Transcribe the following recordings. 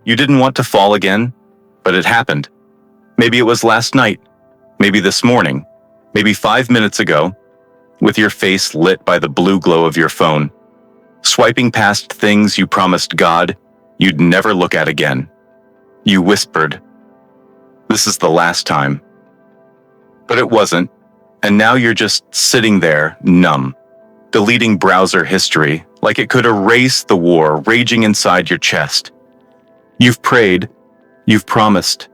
you didn't want to fall again, but it happened. Maybe it was last night, maybe this morning, maybe 5 minutes ago, with your face lit by the blue glow of your phone, swiping past things you promised God you'd never look at again. You whispered, "This is the last time." But it wasn't, and now you're just sitting there, numb, deleting browser history like it could erase the war raging inside your chest. You've prayed, you've promised,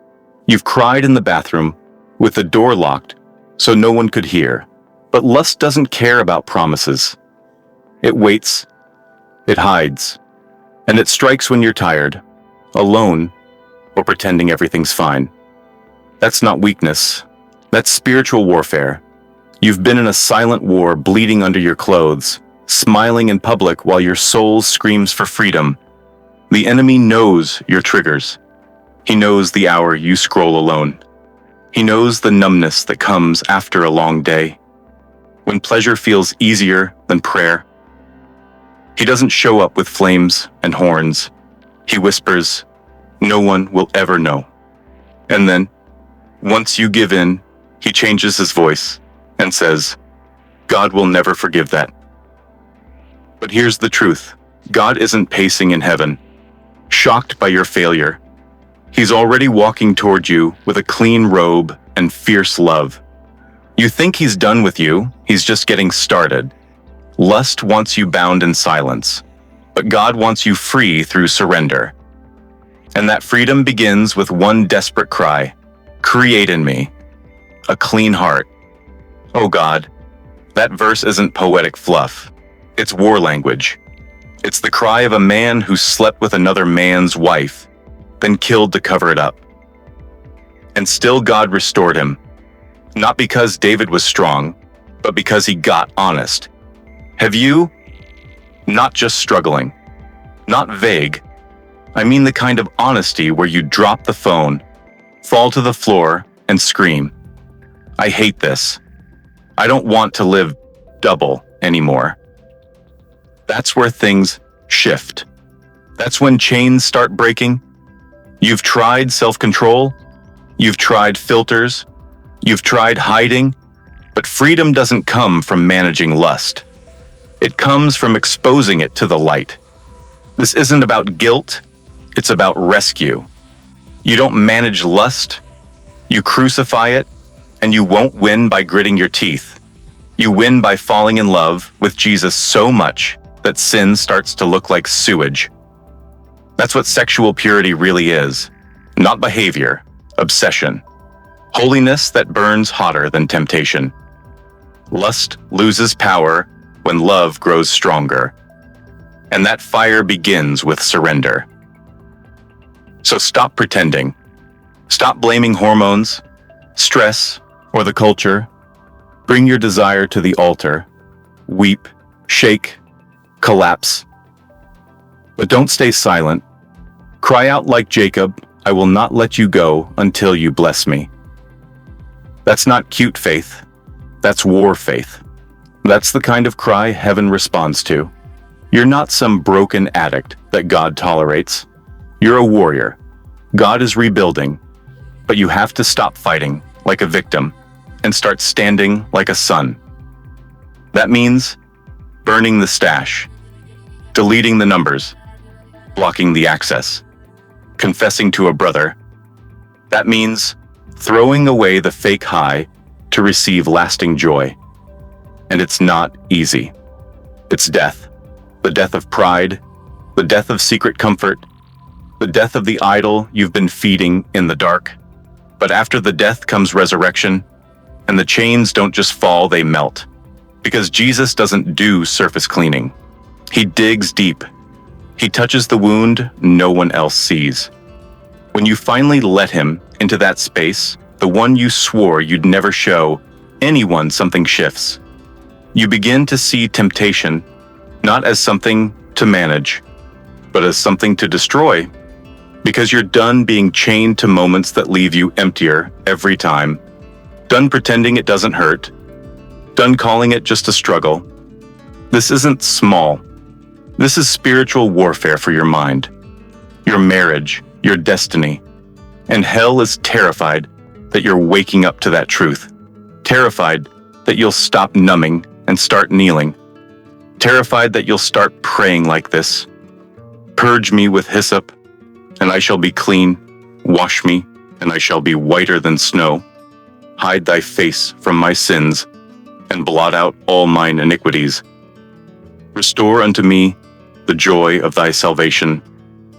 you've cried in the bathroom with the door locked so no one could hear. But lust doesn't care about promises. It waits, it hides, and it strikes when you're tired, alone, or pretending everything's fine. That's not weakness. That's spiritual warfare. You've been in a silent war bleeding under your clothes, smiling in public while your soul screams for freedom. The enemy knows your triggers. He knows the hour you scroll alone. He knows the numbness that comes after a long day, when pleasure feels easier than prayer. He doesn't show up with flames and horns. He whispers, "No one will ever know." And then, once you give in, he changes his voice and says, "God will never forgive that." But here's the truth. God isn't pacing in heaven, shocked by your failure. He's already walking toward you with a clean robe and fierce love. You think he's done with you, he's just getting started. Lust wants you bound in silence, but God wants you free through surrender. And that freedom begins with one desperate cry, "Create in me a clean heart." Oh God, that verse isn't poetic fluff. It's war language. It's the cry of a man who slept with another man's wife, then killed to cover it up. And still God restored him, not because David was strong, but because he got honest. Have you? Not just struggling, not vague. I mean the kind of honesty where you drop the phone, fall to the floor, and scream, "I hate this. I don't want to live double anymore." That's where things shift. That's when chains start breaking. You've tried self-control, you've tried filters, you've tried hiding, but freedom doesn't come from managing lust. It comes from exposing it to the light. This isn't about guilt, it's about rescue. You don't manage lust, you crucify it, and you won't win by gritting your teeth. You win by falling in love with Jesus so much that sin starts to look like sewage. That's what sexual purity really is. Not behavior, obsession. Holiness that burns hotter than temptation. Lust loses power when love grows stronger. And that fire begins with surrender. So stop pretending. Stop blaming hormones, stress, or the culture. Bring your desire to the altar. Weep, shake, collapse. But don't stay silent. Cry out like Jacob, "I will not let you go until you bless me." That's not cute faith. That's war faith. That's the kind of cry heaven responds to. You're not some broken addict that God tolerates. You're a warrior. God is rebuilding, but you have to stop fighting like a victim and start standing like a son. That means burning the stash, deleting the numbers, blocking the access, confessing to a brother. That means throwing away the fake high to receive lasting joy. And it's not easy. It's death. The death of pride, the death of secret comfort, the death of the idol you've been feeding in the dark. But after the death comes resurrection, and the chains don't just fall, they melt. Because Jesus doesn't do surface cleaning. He digs deep. He touches the wound no one else sees. When you finally let him into that space, the one you swore you'd never show anyone, something shifts. You begin to see temptation not as something to manage, but as something to destroy. Because you're done being chained to moments that leave you emptier every time. Done pretending it doesn't hurt. Done calling it just a struggle. This isn't small. This is spiritual warfare for your mind, your marriage, your destiny. And hell is terrified that you're waking up to that truth. Terrified that you'll stop numbing and start kneeling. Terrified that you'll start praying like this. Purge me with hyssop, and I shall be clean. Wash me, and I shall be whiter than snow. Hide thy face from my sins, and blot out all mine iniquities. Restore unto me the joy of thy salvation,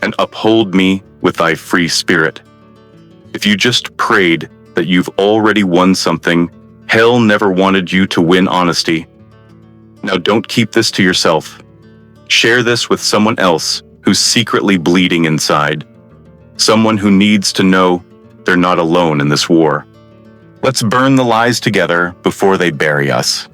and uphold me with thy free spirit. If you just prayed that you've already won something, hell never wanted you to win honesty. Now don't keep this to yourself. Share this with someone else who's secretly bleeding inside. Someone who needs to know they're not alone in this war. Let's burn the lies together before they bury us.